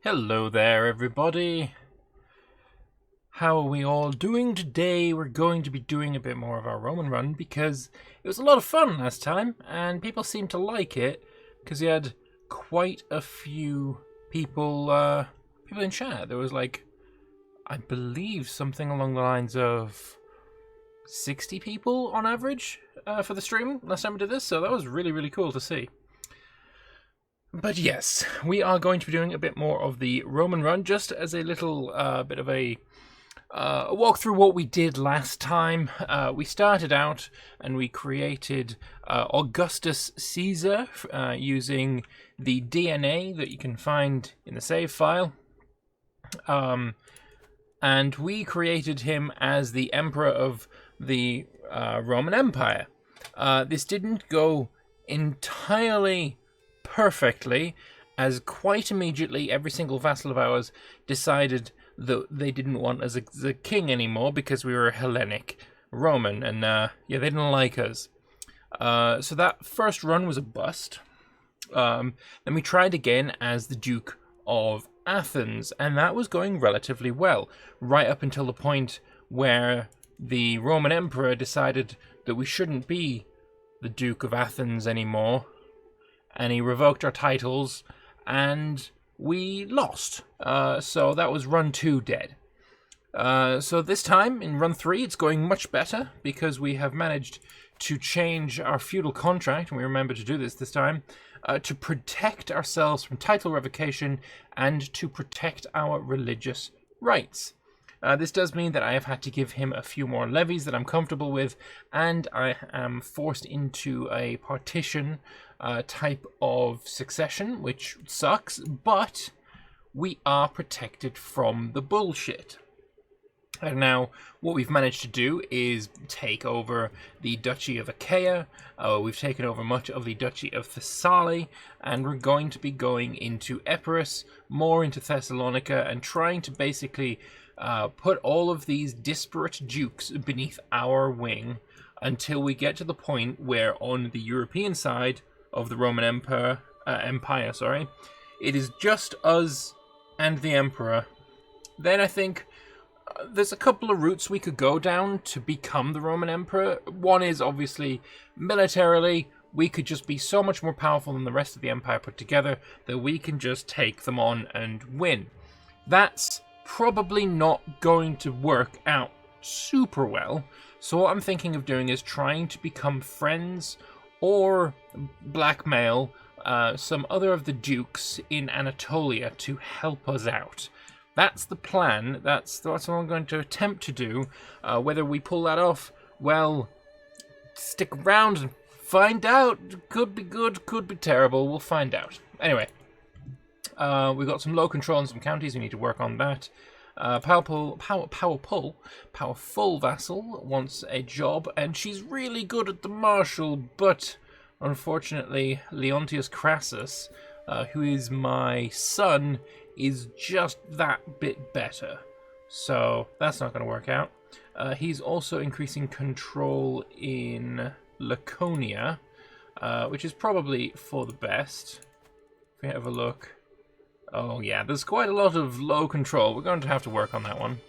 Hello there, everybody. How are we all doing today? We're going to be doing a bit more of our Roman run because it was a lot of fun last time, and people seemed to like it because we had quite a few people in chat. There was I believe, something along the lines of 60 people on average for the stream last time we did this, so that was really, really cool to see. But yes, we are going to be doing a bit more of the Roman run, just as a little bit of a walk through what we did last time. We started out and we created Augustus Caesar using the DNA that you can find in the save file. And we created him as the emperor of the Roman Empire. This didn't go entirely perfectly, as quite immediately every single vassal of ours decided that they didn't want us as a king anymore because we were a Hellenic Roman, and they didn't like us. So that first run was a bust. Then we tried again as the Duke of Athens, and that was going relatively well, right up until the point where the Roman Emperor decided that we shouldn't be the Duke of Athens anymore, and he revoked our titles, and we lost. So that was run 2 dead. So this time, in run 3, it's going much better, because we have managed to change our feudal contract, and we remember to do this time, to protect ourselves from title revocation, and to protect our religious rights. This does mean that I have had to give him a few more levies that I'm comfortable with, and I am forced into a partition type of succession, which sucks, but we are protected from the bullshit. And now, what we've managed to do is take over the Duchy of Achaia, we've taken over much of the Duchy of Thessaly, and we're going to be going into Epirus, more into Thessalonica, and trying to basically put all of these disparate dukes beneath our wing until we get to the point where on the European side of the Roman Empire, it is just us and the Emperor. Then I think there's a couple of routes we could go down to become the Roman Emperor. One is obviously militarily. We could just be so much more powerful than the rest of the Empire put together that we can just take them on and win. That's probably not going to work out super well. So what I'm thinking of doing is trying to become friends or blackmail some other of the dukes in Anatolia to help us out. That's the plan. That's what I'm going to attempt to do. Whether we pull that off, well, stick around and find out. Could be good, could be terrible. We'll find out. Anyway, we've got some low control in some counties. We need to work on that. Powerful vassal wants a job, and she's really good at the martial, but unfortunately, Leontius Crassus, who is my son, is just that bit better. So that's not going to work out. He's also increasing control in Laconia, which is probably for the best. If we have a look. Oh yeah, there's quite a lot of low control. We're going to have to work on that one.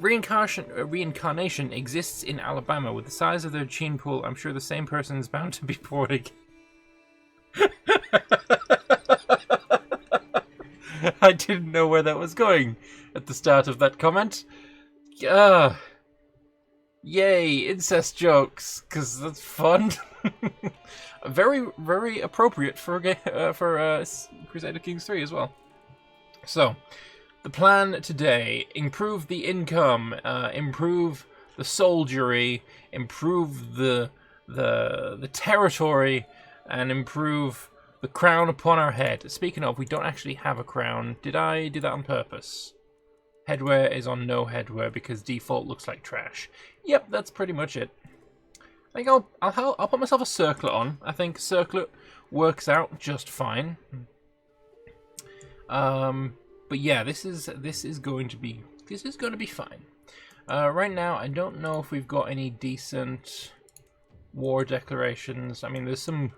Reincarnation exists in Alabama. With the size of their gene pool, I'm sure the same person is bound to be born again. I didn't know where that was going at the start of that comment. Yay, incest jokes, because that's fun. Very, very appropriate for Crusader Kings 3 as well. So, the plan today: improve the income, improve the soldiery, improve the territory, and improve the crown upon our head. Speaking of, we don't actually have a crown. Did I do that on purpose? Headwear is on no headwear because default looks like trash. Yep, that's pretty much it. I think I'll put myself a circlet on. I think circlet works out just fine. But yeah, this is going to be fine. Right now, I don't know if we've got any decent war declarations. I mean, there's some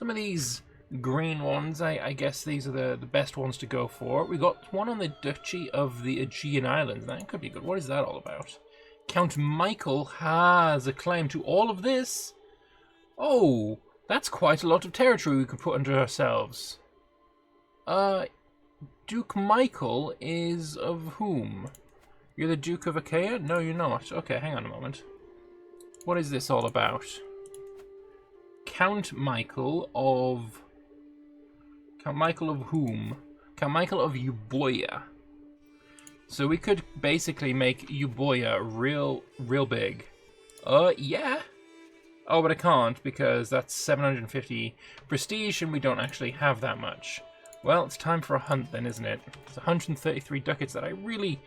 of these green ones. I guess these are the best ones to go for. We got one on the Duchy of the Aegean Islands. That could be good. What is that all about? Count Michael has a claim to all of this. Oh, that's quite a lot of territory we could put under ourselves. Duke Michael is of whom? You're the Duke of Achaia? No, you're not. Okay, hang on a moment. What is this all about? Count Michael of whom? Count Michael of Euboea. So we could basically make Euboea real big. Yeah. Oh, but I can't because that's 750 prestige and we don't actually have that much. Well, it's time for a hunt then, isn't it? It's 133 ducats that I really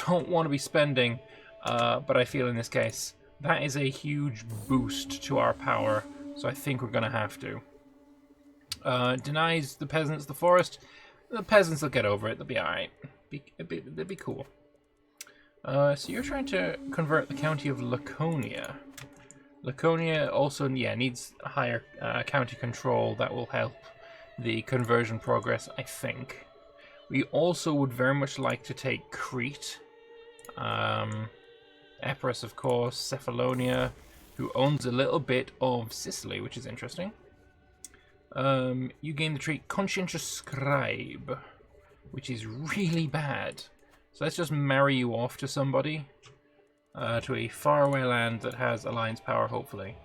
don't want to be spending, but I feel in this case that is a huge boost to our power, so I think we're going to have to. Denies the peasants the forest. The peasants will get over it. They'll be alright. They'll be cool. So you're trying to convert the county of Laconia. Laconia also, needs higher county control. That will help the conversion progress, I think. We also would very much like to take Crete. Epirus, of course. Cephalonia, who owns a little bit of Sicily, which is interesting. You gain the trait Conscientious Scribe, which is really bad. So let's just marry you off to somebody. To a faraway land that has alliance power, hopefully.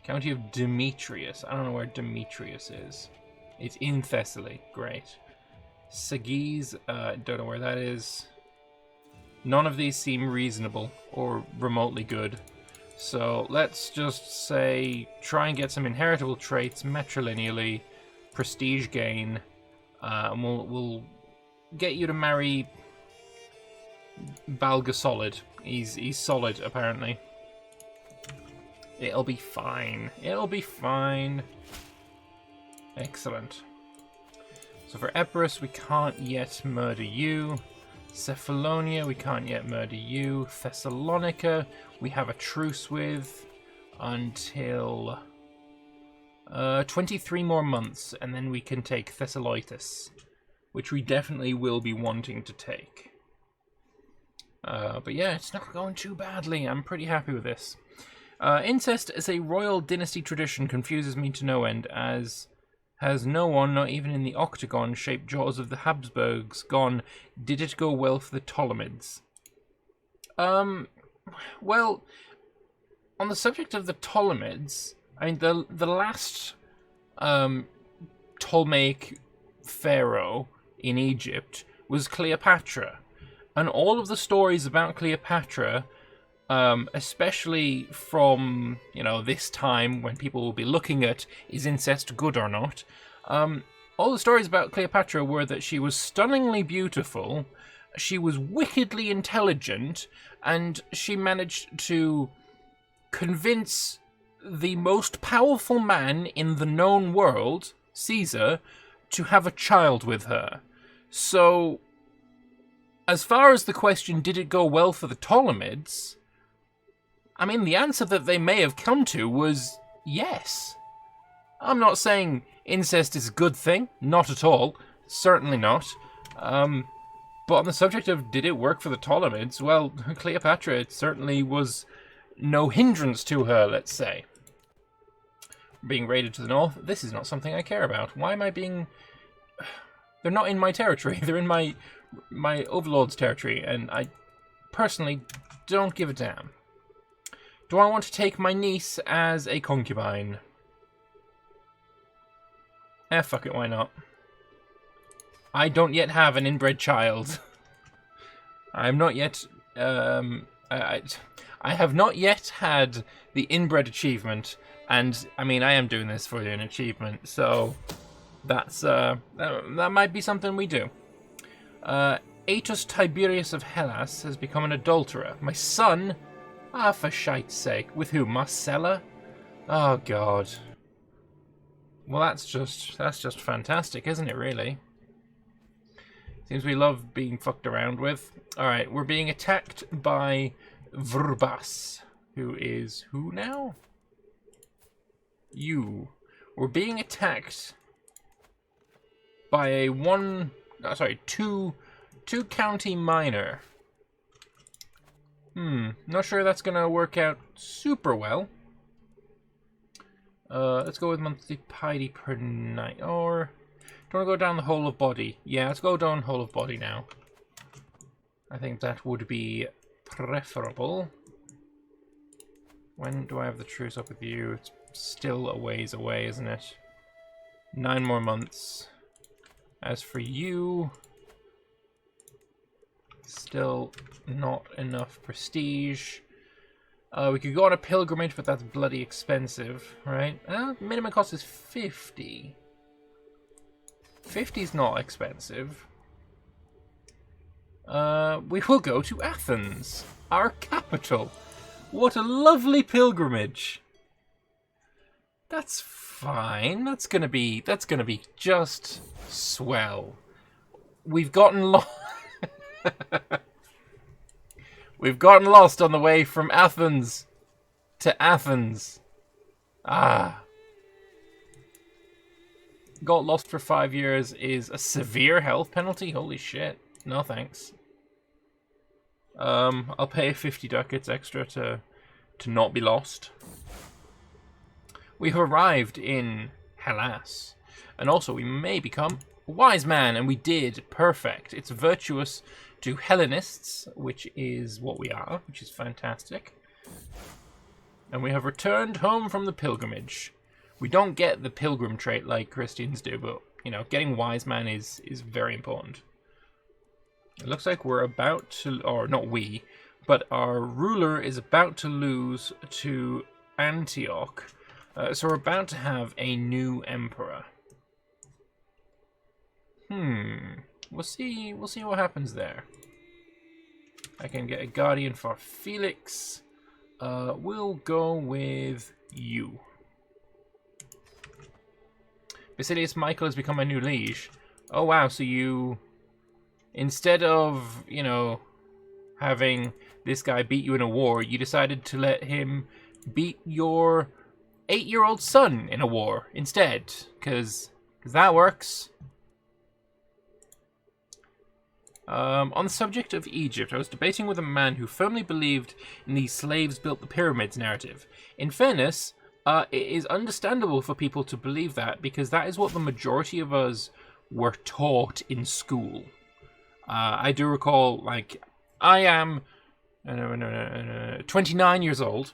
County of Demetrius. I don't know where Demetrius is. It's in Thessaly. Great. Sagis. Don't know where that is. None of these seem reasonable or remotely good. So let's just say try and get some inheritable traits matrilineally, prestige gain, and we'll get you to marry Balga Solid. He's solid apparently. It'll be fine. It'll be fine. Excellent. So for Epirus, we can't yet murder you. Cephalonia, we can't yet murder you. Thessalonica, we have a truce with until 23 more months, and then we can take Thessaloitis, which we definitely will be wanting to take. But yeah, it's not going too badly. I'm pretty happy with this. Incest as a royal dynasty tradition confuses me to no end, as has no one, not even in the octagon-shaped jaws of the Habsburgs, gone, did it go well for the Ptolemies? Well, on the subject of the Ptolemies, I mean, the last Ptolemaic pharaoh in Egypt was Cleopatra. And all of the stories about Cleopatra, especially from, this time when people will be looking at is incest good or not, all the stories about Cleopatra were that she was stunningly beautiful, she was wickedly intelligent, and she managed to convince the most powerful man in the known world, Caesar, to have a child with her. So, as far as the question, did it go well for the Ptolemies? I mean, the answer that they may have come to was yes. I'm not saying incest is a good thing. Not at all. Certainly not. But on the subject of did it work for the Ptolemies, well, Cleopatra, it certainly was no hindrance to her, let's say. Being raided to the north, this is not something I care about. Why am I being... They're not in my territory. They're in my overlord's territory, and I personally don't give a damn. Do I want to take my niece as a concubine? Fuck it, why not? I don't yet have an inbred child. I'm not yet, I have not yet had the inbred achievement, and, I mean, I am doing this for an achievement, so that's, that might be something we do. Aetus Tiberius of Hellas has become an adulterer. My son? Ah, for shite's sake. With who? Marcella? Oh, God. Well, that's just fantastic, isn't it, really? Seems we love being fucked around with. Alright, we're being attacked by Vrbas, who is who now? You. We're being attacked by a two county minor. Not sure that's gonna work out super well. Let's go with monthly piety per night, or do you want to go down the whole of body? Yeah, let's go down whole of body now. I think that would be preferable. When do I have the truce up with you? It's still a ways away, isn't it? 9 more months. As for you, still not enough prestige. We could go on a pilgrimage, but that's bloody expensive, right? Minimum cost is 50. 50's not expensive. We will go to Athens, our capital. What a lovely pilgrimage. That's fine. That's gonna be just swell. We've gotten lost. We've gotten lost on the way from Athens to Athens. Got lost for 5 years is a severe health penalty? Holy shit. No thanks. I'll pay 50 ducats extra to not be lost. We have arrived in Hellas. And also we may become a wise man, and we did. Perfect. It's virtuous to Hellenists, which is what we are, which is fantastic. And we have returned home from the pilgrimage. We don't get the pilgrim trait like Christians do, but, you know, getting wise man is very important. It looks like we're about to, or not we, but our ruler is about to lose to Antioch. So we're about to have a new emperor. We'll see what happens there. I can get a guardian for Felix. We'll go with you. Basilius Michael has become my new liege. Oh wow, so you, instead of, you know, having this guy beat you in a war, you decided to let him beat your 8-year-old son in a war instead, because that works. On the subject of Egypt, I was debating with a man who firmly believed in the slaves built the pyramids narrative. In fairness, it is understandable for people to believe that, because that is what the majority of us were taught in school. I do recall, like, I am 29 years old,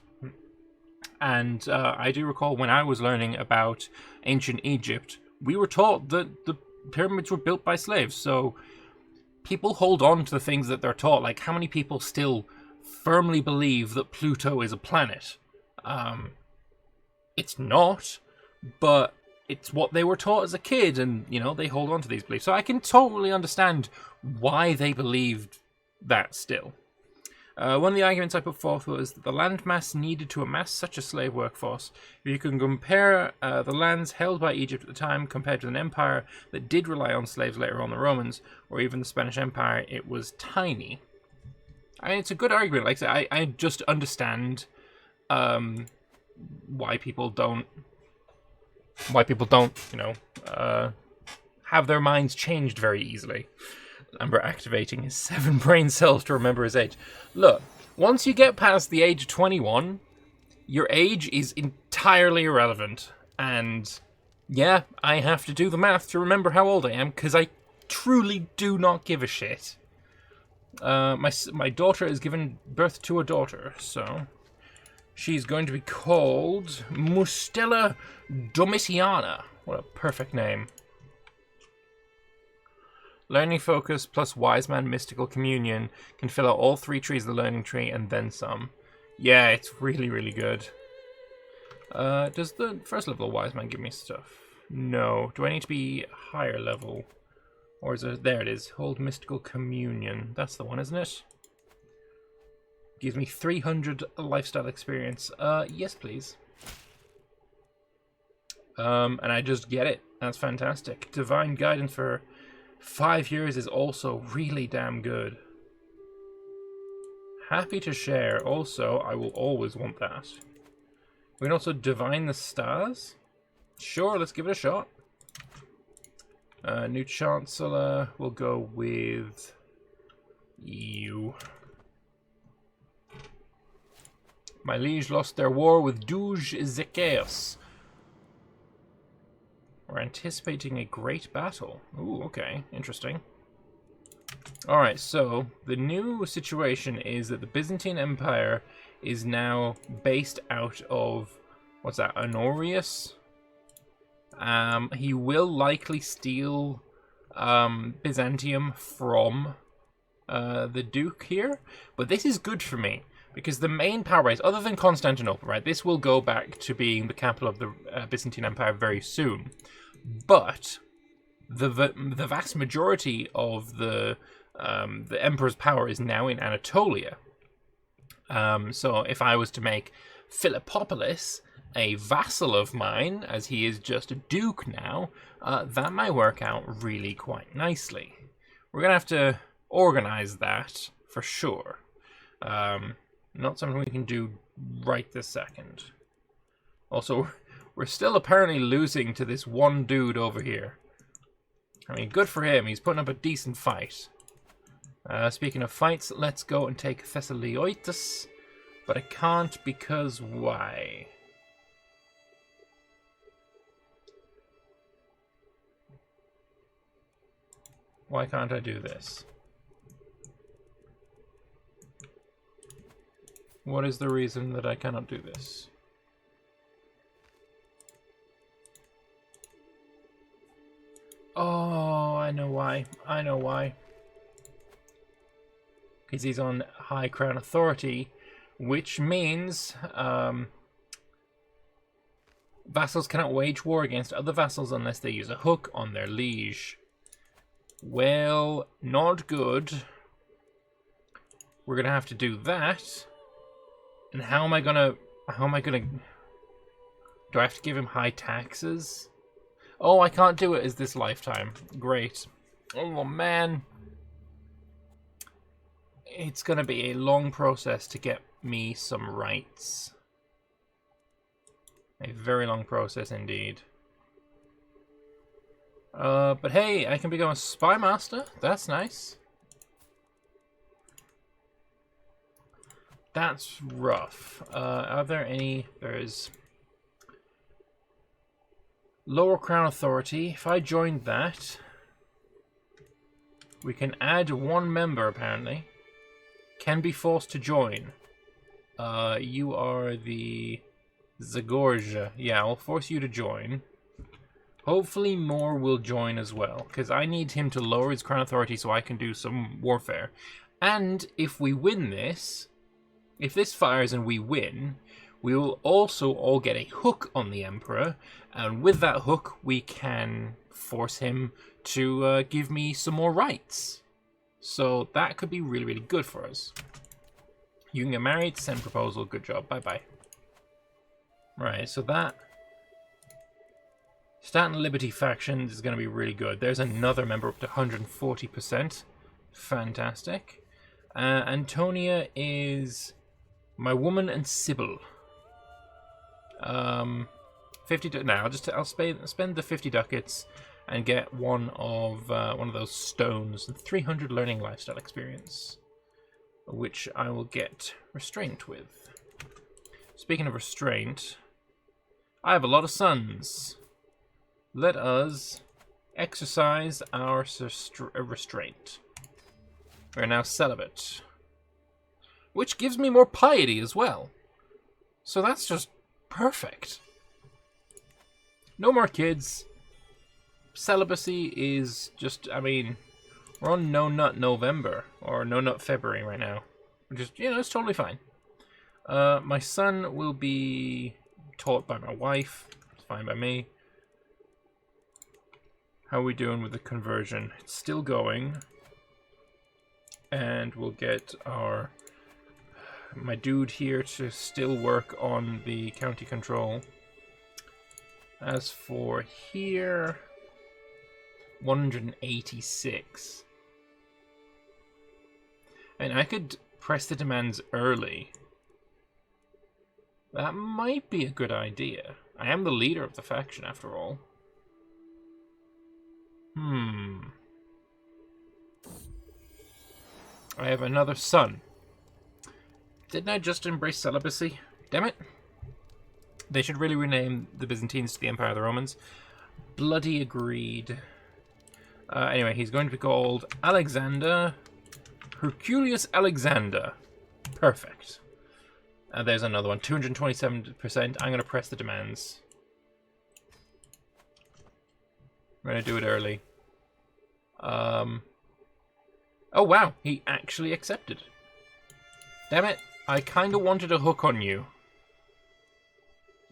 and I do recall when I was learning about ancient Egypt, we were taught that the pyramids were built by slaves, so people hold on to the things that they're taught. Like, how many people still firmly believe that Pluto is a planet? It's not, but it's what they were taught as a kid, and, you know, they hold on to these beliefs. So I can totally understand why they believed that still. One of the arguments I put forth was that the landmass needed to amass such a slave workforce. If you can compare the lands held by Egypt at the time compared to an empire that did rely on slaves later on, the Romans, or even the Spanish Empire, it was tiny. I mean, it's a good argument. Like I said, I just understand why people don't, you know, have their minds changed very easily. Lambert activating his 7 brain cells to remember his age. Look, once you get past the age of 21, your age is entirely irrelevant. And yeah, I have to do the math to remember how old I am, because I truly do not give a shit. My daughter has given birth to a daughter, so she's going to be called Mustela Domitiana. What a perfect name. Learning Focus plus Wise Man Mystical Communion can fill out all 3 trees of the learning tree and then some. Yeah, it's really, really good. Does the first level of Wise Man give me stuff? No. Do I need to be higher level? Or is it... There it is. Hold Mystical Communion. That's the one, isn't it? Gives me 300 lifestyle experience. Yes, please. And I just get it. That's fantastic. Divine Guidance for 5 years is also really damn good. Happy to share. Also, I will always want that. We can also divine the stars. Sure, let's give it a shot. New Chancellor, we'll go with you. My liege lost their war with Doge Zacchaeus. We're anticipating a great battle. Ooh, okay, interesting. Alright, so the new situation is that the Byzantine Empire is now based out of, what's that, Honorius? He will likely steal Byzantium from the Duke here, but this is good for me because the main power base, other than Constantinople, right, this will go back to being the capital of the Byzantine Empire very soon, but the vast majority of the emperor's power is now in Anatolia. So if I was to make Philippopolis a vassal of mine, as he is just a duke now, that might work out really quite nicely. We're going to have to organize that for sure. Not something we can do right this second. Also, we're still apparently losing to this one dude over here. I mean, good for him. He's putting up a decent fight. Speaking of fights, let's go and take Thessaliotis. But I can't because why? Why can't I do this? What is the reason that I cannot do this? Oh, I know why. I know why. Because he's on High Crown Authority, which means vassals cannot wage war against other vassals unless they use a hook on their liege. Well, not good. We're gonna have to do that. And how am I gonna... Do I have to give him high taxes? Oh, I can't do it as this lifetime. Great. Oh, man. It's gonna be a long process to get me some rights. A very long process indeed. But hey, I can become a spy master. That's nice. That's rough. Are there any... There's... Lower Crown Authority. If I joined that, we can add one member, apparently. Can be forced to join. You are the Zagorja. Yeah, I'll force you to join. Hopefully more will join as well, because I need him to lower his Crown Authority so I can do some warfare. And if we win this, if this fires and we win, we will also all get a hook on the Emperor, and with that hook we can force him to give me some more rights. So that could be really, really good for us. You can get married, send proposal, good job, bye-bye. Right, so that... Staten Liberty factions is going to be really good. There's another member up to 140%. Fantastic. Antonia is my woman and Sybil. 50. Now I'll spend the 50 ducats and get one of those stones and 300 learning lifestyle experience, which I will get restraint with. Speaking of restraint, I have a lot of sons. Let us exercise our restraint. We're now celibate, which gives me more piety as well. So that's just perfect. No more kids. Celibacy is just, I mean, we're on No Nut November, or No Nut February right now. Which is, you know, it's totally fine. My son will be taught by my wife. It's fine by me. How are we doing with the conversion? It's still going. And we'll get my dude here to still work on the county control. As for here, 186. And I could press the demands early. That might be a good idea. I am the leader of the faction, after all. I have another son. Didn't I just embrace celibacy? Damn it. They should really rename the Byzantines to the Empire of the Romans. Bloody agreed. Anyway, he's going to be called Alexander Herculius Alexander. Perfect. There's another one. 227%. I'm going to press the demands. I'm going to do it early. Oh, wow. He actually accepted. Damn it. I kind of wanted a hook on you.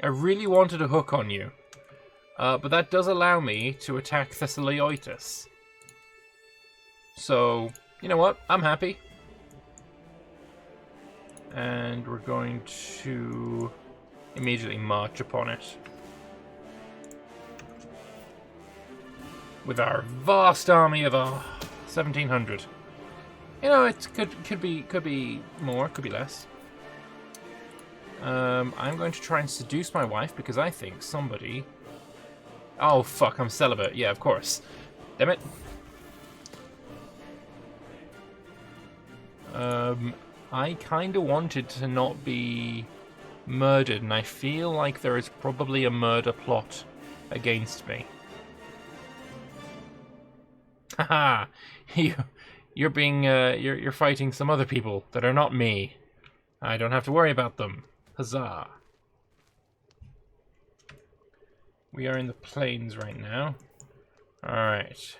I really wanted a hook on you. But that does allow me to attack Thessaliotis. So, you know what? I'm happy. And we're going to immediately march upon it. With our vast army of 1,700. You know, it could be more, could be less. I'm going to try and seduce my wife because I think somebody... Oh, fuck, I'm celibate. Yeah, of course. Damn it. I kind of wanted to not be murdered, and I feel like there is probably a murder plot against me. Haha! You're being, you're fighting some other people that are not me. I don't have to worry about them. Huzzah. We are in the plains right now. Alright.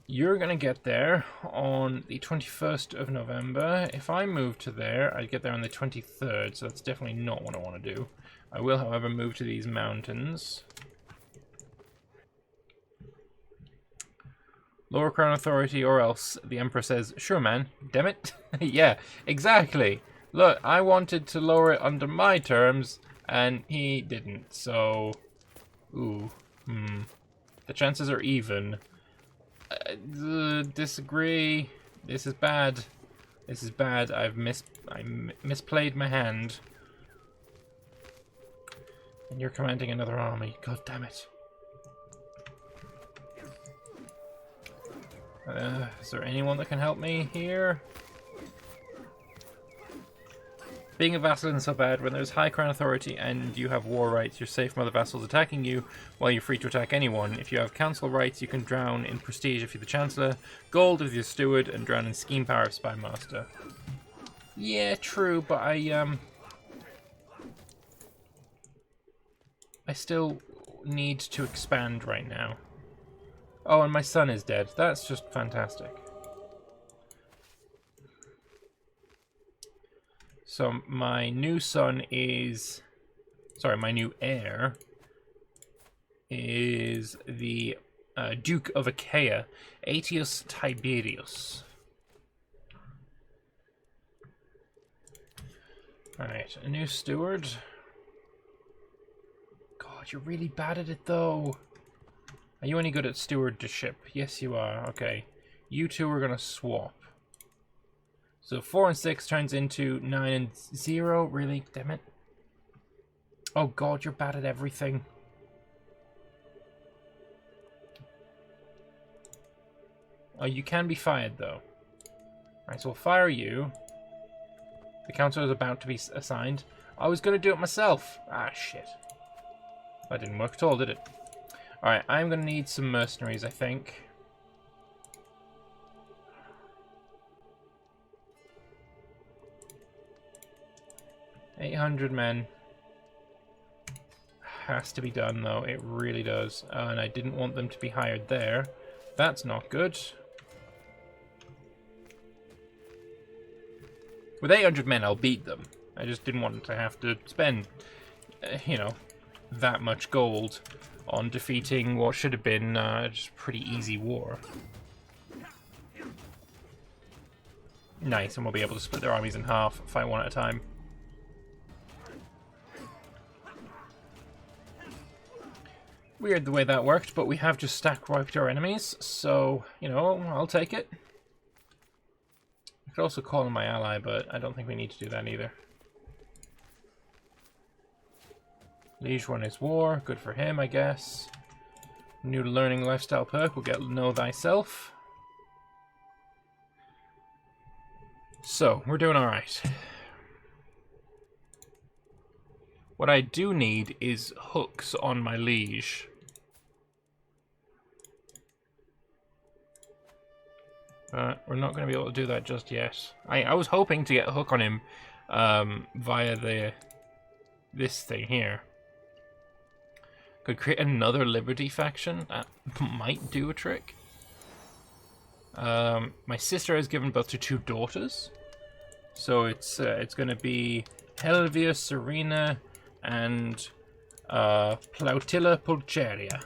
You're gonna get there on the 21st of November. If I move to there, I'd get there on the 23rd, so that's definitely not what I want to do. I will, however, move to these mountains. Lower Crown Authority, or else the Emperor says, sure man, damn it. Yeah, exactly. Look, I wanted to lower it under my terms, and he didn't, so... Ooh, The chances are even. Disagree. This is bad. This is bad. I misplayed my hand. And you're commanding another army. God damn it. Is there anyone that can help me here? Being a vassal isn't so bad. When there's high crown authority and you have war rights, you're safe from other vassals attacking you, while you're free to attack anyone. If you have council rights, you can drown in prestige if you're the chancellor, gold if you're the steward, and drown in scheme power if spy master. Yeah, true, but I still need to expand right now. Oh, and my son is dead. That's just fantastic. So my new son is... Sorry, my new heir is the Duke of Achaia, Aetius Tiberius. Alright, a new steward. God, you're really bad at it though. Are you any good at stewardship? Yes, you are. Okay. You two are going to swap. So 4 and 6 turns into 9 and 0. Really? Damn it. Oh god, you're bad at everything. Oh, you can be fired though. Alright, so we'll fire you. The counselor is about to be assigned. I was going to do it myself. Ah, shit. That didn't work at all, did it? Alright, I'm going to need some mercenaries, I think. $800 men. Has to be done, though. It really does. And I didn't want them to be hired there. That's not good. With 800 men, I'll beat them. I just didn't want to have to spend, you know, that much gold on defeating what should have been just a pretty easy war. Nice, and we'll be able to split their armies in half, fight one at a time. Weird the way that worked, but we have just stack wiped our enemies, so, you know, I'll take it. I could also call him my ally, but I don't think we need to do that either. Liege won his war. Good for him, I guess. New learning lifestyle perk. We'll get Know Thyself. So, we're doing alright. What I do need is hooks on my liege. But we're not going to be able to do that just yet. I was hoping to get a hook on him via this thing here. Could create another Liberty faction. That might do a trick. My sister has given birth to 2 daughters. So it's going to be Helvia, Serena, and Plautilla Pulcheria.